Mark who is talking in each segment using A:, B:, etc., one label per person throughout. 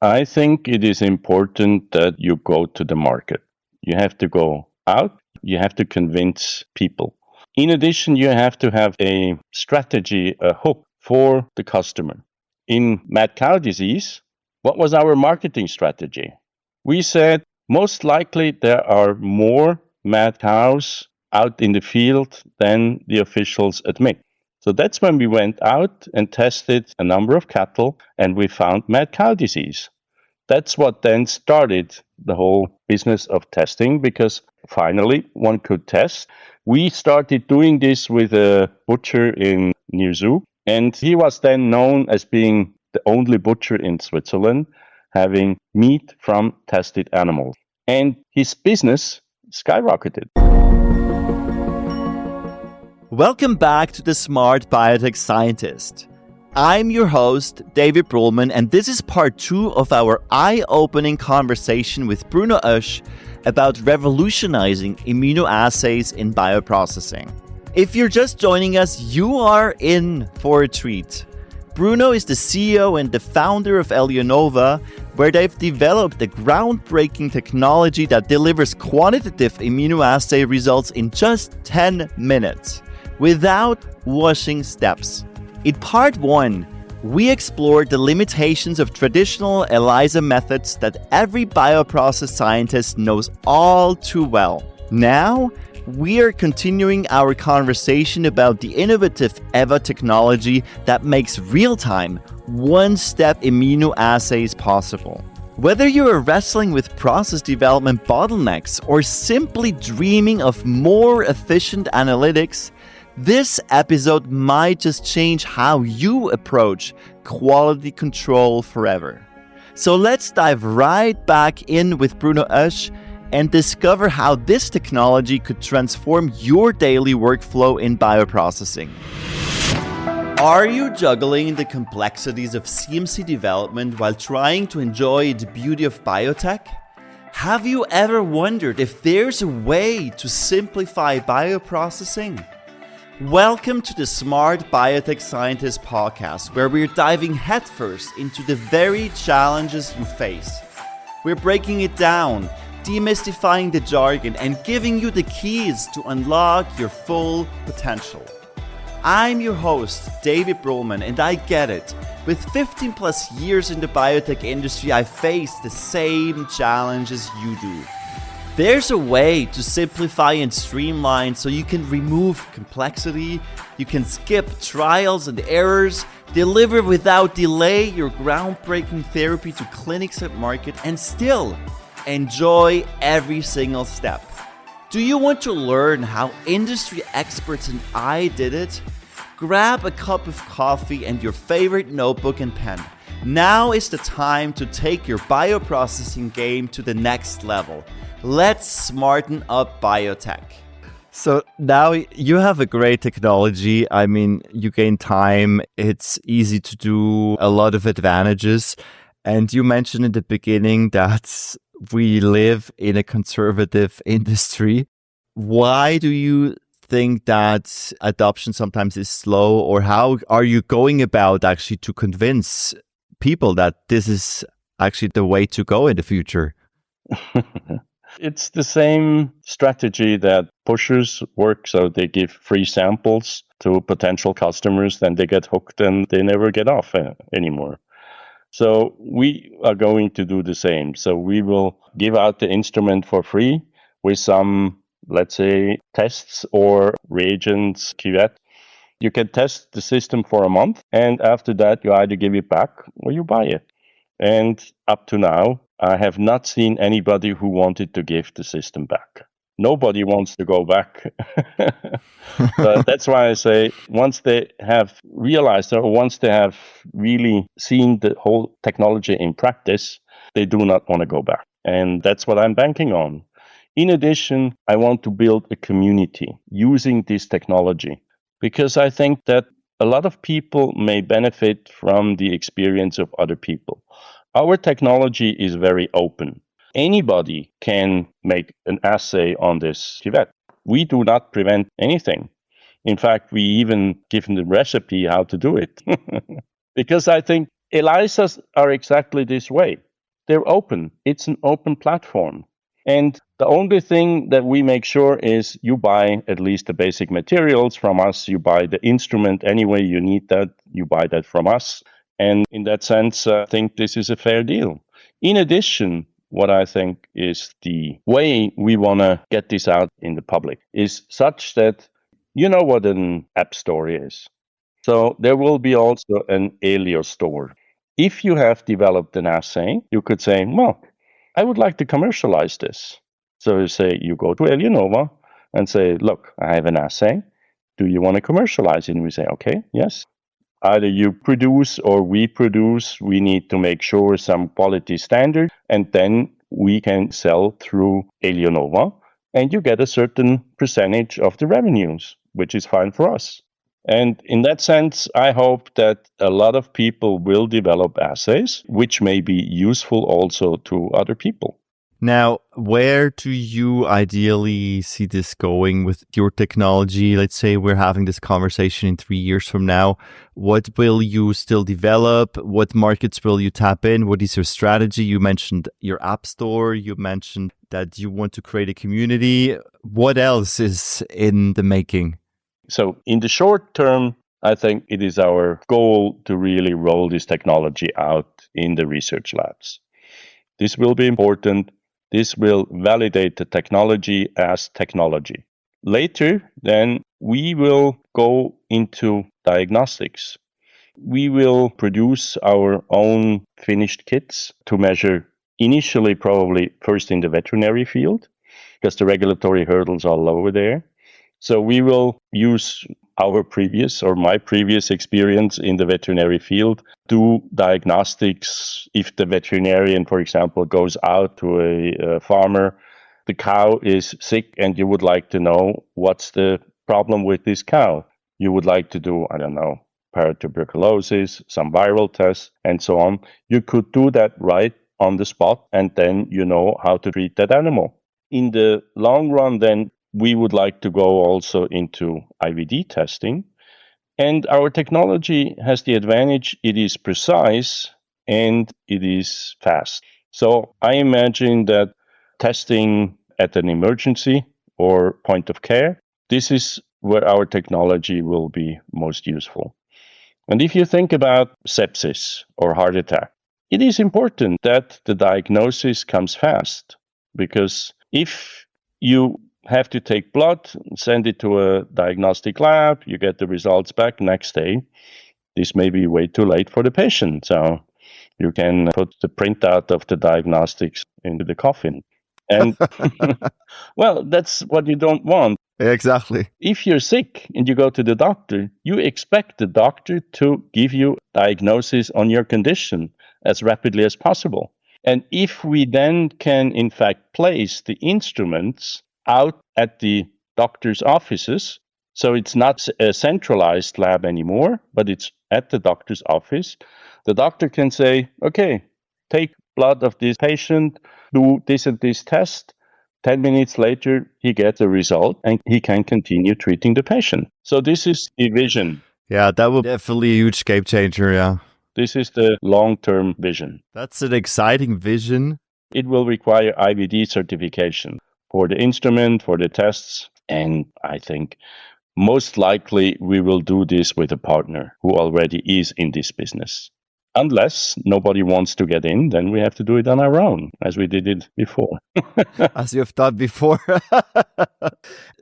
A: I think it is important that you go to the market. You have to go out, you have to convince people. In addition, you have to have a strategy, a hook for the customer. In mad cow disease, what was our marketing strategy? We said most likely there are more mad cows out in the field than the officials admit. So that's when we went out and tested a number of cattle and we found mad cow disease. That's what then started the whole business of testing because finally one could test. We started doing this with a butcher in near Zug, and he was then known as being the only butcher in Switzerland having meat from tested animals. And his business skyrocketed.
B: Welcome back to the Smart Biotech Scientist. I'm your host, David Brulman, and this is part 2 of our eye-opening conversation with Bruno Oesch about revolutionizing immunoassays in bioprocessing. If you're just joining us, you are in for a treat. Bruno is the CEO and the founder of Elionova, where they've developed a groundbreaking technology that delivers quantitative immunoassay results in just 10 minutes, without washing steps. In part 1, we explored the limitations of traditional ELISA methods that every bioprocess scientist knows all too well. Now, we are continuing our conversation about the innovative EVA technology that makes real-time, one-step immunoassays possible. Whether you are wrestling with process development bottlenecks or simply dreaming of more efficient analytics, this episode might just change how you approach quality control forever. So let's dive right back in with Bruno Oesch and discover how this technology could transform your daily workflow in bioprocessing. Are you juggling the complexities of CMC development while trying to enjoy the beauty of biotech? Have you ever wondered if there's a way to simplify bioprocessing? Welcome to the Smart Biotech Scientist podcast, where we're diving headfirst into the very challenges you face. We're breaking it down, demystifying the jargon, and giving you the keys to unlock your full potential. I'm your host, David Brulman, and I get it. With 15 plus years in the biotech industry, I face the same challenges you do. There's a way to simplify and streamline so you can remove complexity, you can skip trials and errors, deliver without delay your groundbreaking therapy to clinics and market, and still enjoy every single step. Do you want to learn how industry experts and I did it? Grab a cup of coffee and your favorite notebook and pen. Now is the time to take your bioprocessing game to the next level. Let's smarten up biotech. So now you have a great technology. I mean, you gain time. It's easy to do, a lot of advantages. And you mentioned in the beginning that we live in a conservative industry. Why do you think that adoption sometimes is slow, or how are you going about actually to convince people that this is actually the way to go in the future?
A: It's the same strategy that pushers work. So they give free samples to potential customers, then they get hooked and they never get off anymore. So we are going to do the same. So we will give out the instrument for free with some, let's say, tests or reagents, cuvette. You can test the system for a month, and after that, you either give it back or you buy it. And up to now, I have not seen anybody who wanted to give the system back. Nobody wants to go back. But that's why I say once they have realized or once they have really seen the whole technology in practice, they do not want to go back. And that's what I'm banking on. In addition, I want to build a community using this technology because I think that a lot of people may benefit from the experience of other people. Our technology is very open. Anybody can make an assay on this cuvette. We do not prevent anything. In fact, we even give them the recipe how to do it. Because I think ELISAs are exactly this way. they're open. It's an open platform. And the only thing that we make sure is you buy at least the basic materials from us. You buy the instrument anyway you need that. You buy that from us. And in that sense, I think this is a fair deal. In addition, what I think is the way we want to get this out in the public is such that you know what an app store is. So there will be also an Elio store. If you have developed an assay, you could say, well, I would like to commercialize this. So you say, you go to Elionova and say, look, I have an assay. Do you want to commercialize it? And we say, okay, yes. Either you produce or we produce. We need to make sure some quality standard, and then we can sell through Elionova, and you get a certain percentage of the revenues, which is fine for us. And in that sense, I hope that a lot of people will develop assays, which may be useful also to other people.
B: Now, where do you ideally see this going with your technology? Let's say we're having this conversation in 3 years from now. What will you still develop? What markets will you tap in? What is your strategy? You mentioned your app store. You mentioned that you want to create a community. What else is in the making?
A: So in the short term, I think it is our goal to really roll this technology out in the research labs. This will be important. This will validate the technology as technology. Later, then, we will go into diagnostics. We will produce our own finished kits to measure initially, probably first in the veterinary field, because the regulatory hurdles are lower there. So we will use my previous experience in the veterinary field, do diagnostics. If the veterinarian, for example, goes out to a farmer, the cow is sick and you would like to know what's the problem with this cow. You would like to do, paratuberculosis, some viral tests, and so on. You could do that right on the spot, and then you know how to treat that animal. In the long run, then, we would like to go also into IVD testing. And our technology has the advantage it is precise and it is fast. So I imagine that testing at an emergency or point of care, this is where our technology will be most useful. And if you think about sepsis or heart attack, it is important that the diagnosis comes fast, because if you have to take blood, send it to a diagnostic lab, you get the results back next day, this may be way too late for the patient. So you can put the printout of the diagnostics into the coffin. And well, that's what you don't want.
B: Exactly.
A: If you're sick and you go to the doctor, you expect the doctor to give you diagnosis on your condition as rapidly as possible. And if we then can, in fact, place the instruments out at the doctor's offices, so it's not a centralized lab anymore, but it's at the doctor's office, the doctor can say, okay, take blood of this patient, do this and this test. 10 minutes later, he gets a result and he can continue treating the patient. So this is the vision.
B: Yeah, that will definitely a huge game changer, yeah.
A: This is the long-term vision.
B: That's an exciting vision.
A: It will require IVD certification for the instrument, for the tests, and I think most likely we will do this with a partner who already is in this business. Unless nobody wants to get in, then we have to do it on our own, as we did it before.
B: As you've done before.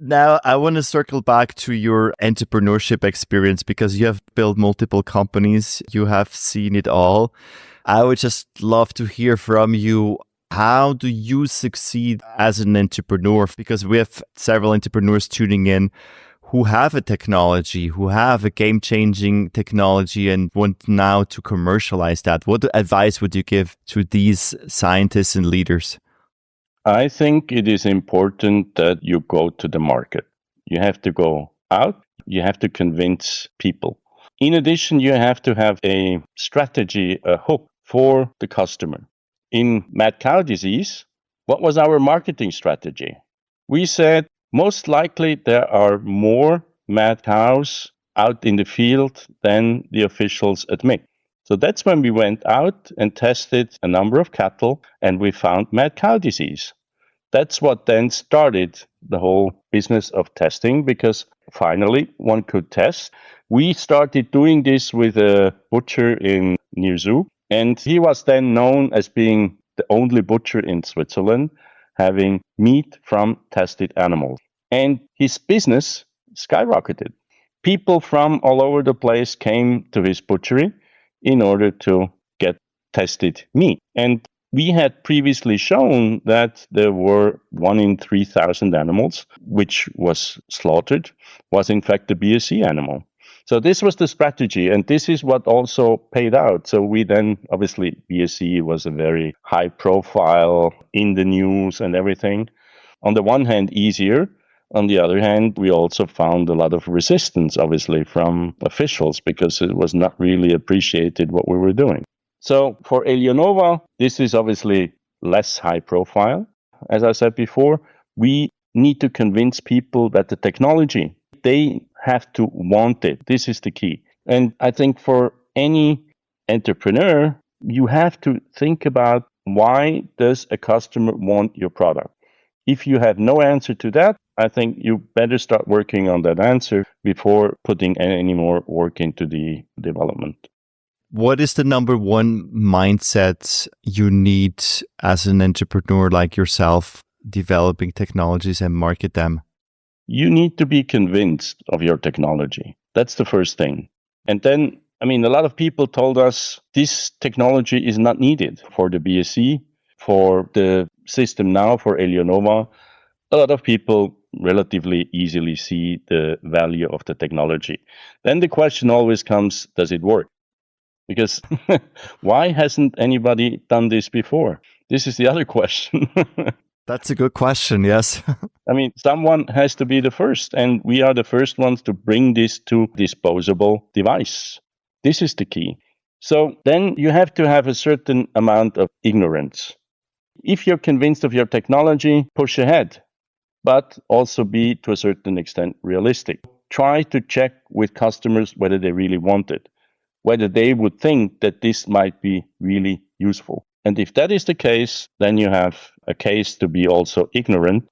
B: Now, I want to circle back to your entrepreneurship experience, because you have built multiple companies. You have seen it all. I would just love to hear from you. How do you succeed as an entrepreneur? Because we have several entrepreneurs tuning in who have a technology, who have a game-changing technology and want now to commercialize that. What advice would you give to these scientists and leaders?
A: I think it is important that you go to the market. You have to go out. You have to convince people. In addition, you have to have a strategy, a hook for the customer. In mad cow disease, what was our marketing strategy? We said, most likely there are more mad cows out in the field than the officials admit. So that's when we went out and tested a number of cattle, and we found mad cow disease. That's what then started the whole business of testing, because finally one could test. We started doing this with a butcher in near Zug, and he was then known as being the only butcher in Switzerland having meat from tested animals. And his business skyrocketed. People from all over the place came to his butchery in order to get tested meat. And we had previously shown that there were 1 in 3,000 animals which was slaughtered was in fact a BSE animal. So this was the strategy, and this is what also paid out. So we then, obviously, BSE was a very high profile in the news and everything. On the one hand, easier. On the other hand, we also found a lot of resistance, obviously, from officials because it was not really appreciated what we were doing. So for Elionova, this is obviously less high profile. As I said before, we need to convince people that the technology, they have to want it. This is the key. And I think for any entrepreneur, you have to think about why does a customer want your product? If you have no answer to that, I think you better start working on that answer before putting any more work into the development.
B: What is the number one mindset you need as an entrepreneur like yourself, developing technologies and market them?
A: You need to be convinced of your technology. That's the first thing. And then, a lot of people told us this technology is not needed for the BSE, for the system now, for Elionova. A lot of people relatively easily see the value of the technology. Then the question always comes, does it work? Because why hasn't anybody done this before? This is the other question.
B: That's a good question, yes.
A: Someone has to be the first, and we are the first ones to bring this to disposable device. This is the key. So then you have to have a certain amount of ignorance. If you're convinced of your technology, push ahead, but also be to a certain extent realistic. Try to check with customers whether they really want it, whether they would think that this might be really useful. And if that is the case, then you have a case to be also ignorant.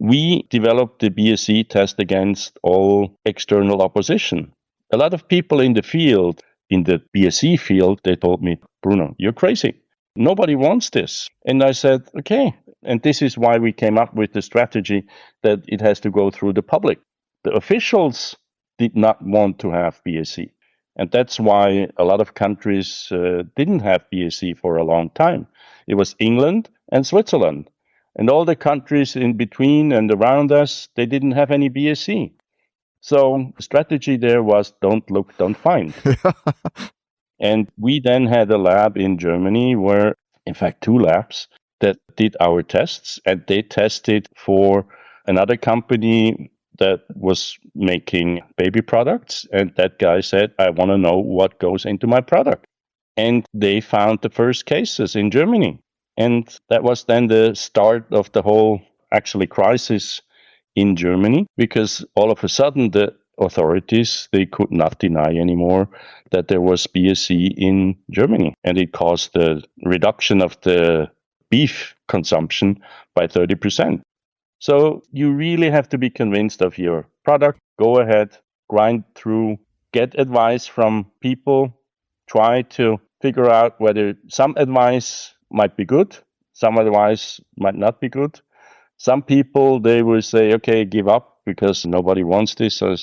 A: We developed the BSE test against all external opposition. A lot of people in the field, in the BSE field, they told me, Bruno, you're crazy. Nobody wants this. And I said, okay. And this is why we came up with the strategy that it has to go through the public. The officials did not want to have BSE. And that's why a lot of countries didn't have BSE for a long time. It was England and Switzerland. And all the countries in between and around us, they didn't have any BSE. So the strategy there was don't look, don't find. And we then had a lab in Germany where, in fact, 2 labs that did our tests, and they tested for another company that was making baby products. And that guy said, I want to know what goes into my product. And they found the first cases in Germany. And that was then the start of the whole crisis in Germany, because all of a sudden the authorities, they could not deny anymore that there was BSE in Germany. And it caused the reduction of the beef consumption by 30%. So you really have to be convinced of your product. Go ahead, grind through, get advice from people, try to figure out whether some advice might be good, some advice might not be good. Some people, they will say, okay, give up because nobody wants this. So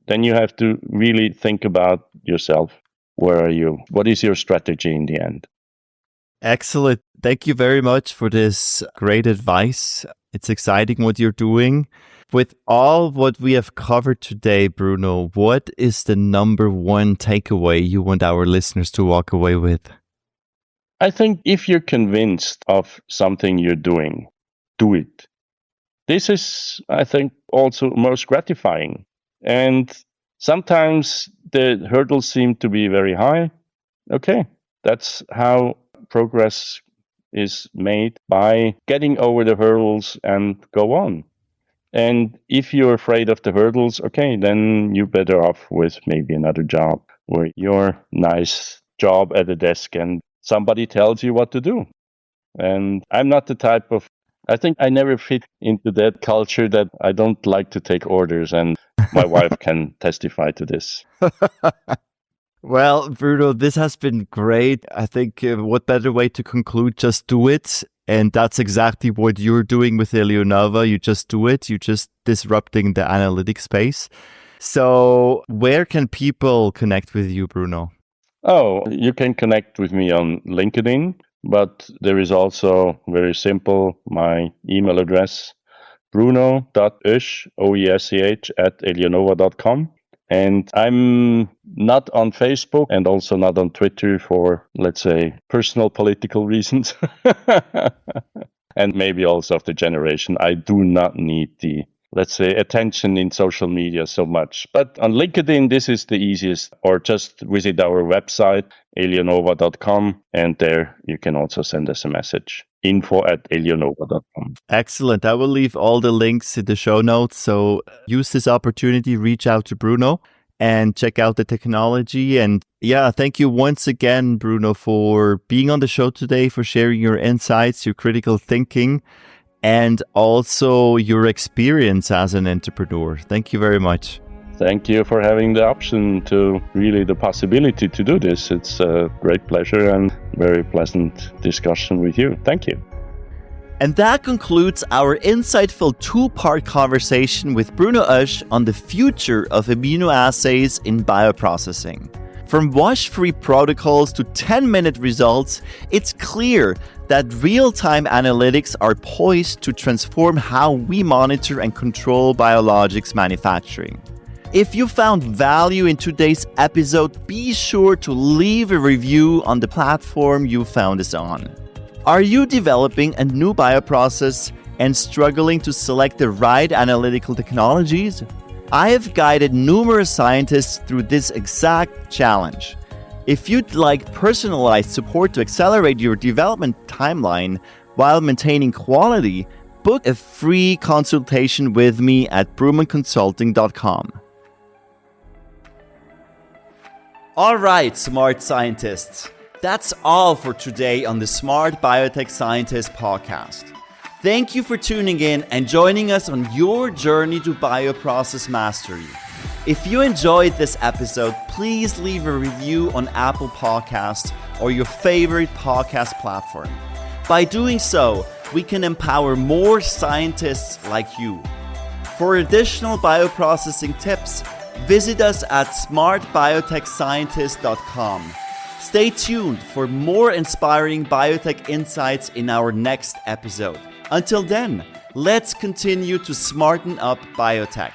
A: then you have to really think about yourself. Where are you? What is your strategy in the end?
B: Excellent. Thank you very much for this great advice. It's exciting what you're doing. With all what we have covered today, Bruno, what is the number one takeaway you want our listeners to walk away with?
A: I think if you're convinced of something you're doing, do it. This is, I think, also most gratifying. And sometimes the hurdles seem to be very high. Okay, that's how progress is made, by getting over the hurdles and go on. And if you're afraid of the hurdles, okay, then you're better off with maybe another job where you're nice job at a desk and somebody tells you what to do. And I'm not the type of, I think I never fit into that culture that I don't like to take orders. And my wife can testify to this.
B: Well, Bruno, this has been great. I think what better way to conclude? Just do it. And that's exactly what you're doing with Elionova. You just do it. You're just disrupting the analytic space. So where can people connect with you, Bruno?
A: Oh, you can connect with me on LinkedIn, but there is also very simple, my email address, bruno.oesch, O-E-S-C-H, @elionova.com. And I'm not on Facebook and also not on Twitter for, let's say, personal political reasons. And maybe also of the generation. I do not need the, let's say, attention in social media so much. But on LinkedIn, this is the easiest. Or just visit our website, elionova.com. And there you can also send us a message. info@elionova.com.
B: Excellent. I will leave all the links in the show notes. So use this opportunity, reach out to Bruno and check out the technology. And yeah, thank you once again, Bruno, for being on the show today, for sharing your insights, your critical thinking, and also your experience as an entrepreneur. Thank you very much.
A: Thank you for having the option to really the possibility to do this. It's a great pleasure and very pleasant discussion with you. Thank you.
B: And that concludes our insightful two-part conversation with Bruno Oesch on the future of immunoassays in bioprocessing. From wash-free protocols to 10-minute results, it's clear that real-time analytics are poised to transform how we monitor and control biologics manufacturing. If you found value in today's episode, be sure to leave a review on the platform you found us on. Are you developing a new bioprocess and struggling to select the right analytical technologies? I have guided numerous scientists through this exact challenge. If you'd like personalized support to accelerate your development timeline while maintaining quality, book a free consultation with me at brumanconsulting.com. All right, smart scientists. That's all for today on the Smart Biotech Scientist podcast. Thank you for tuning in and joining us on your journey to bioprocess mastery. If you enjoyed this episode, please leave a review on Apple Podcasts or your favorite podcast platform. By doing so, we can empower more scientists like you. For additional bioprocessing tips, visit us at smartbiotechscientist.com. Stay tuned for more inspiring biotech insights in our next episode. Until then, let's continue to smarten up biotech.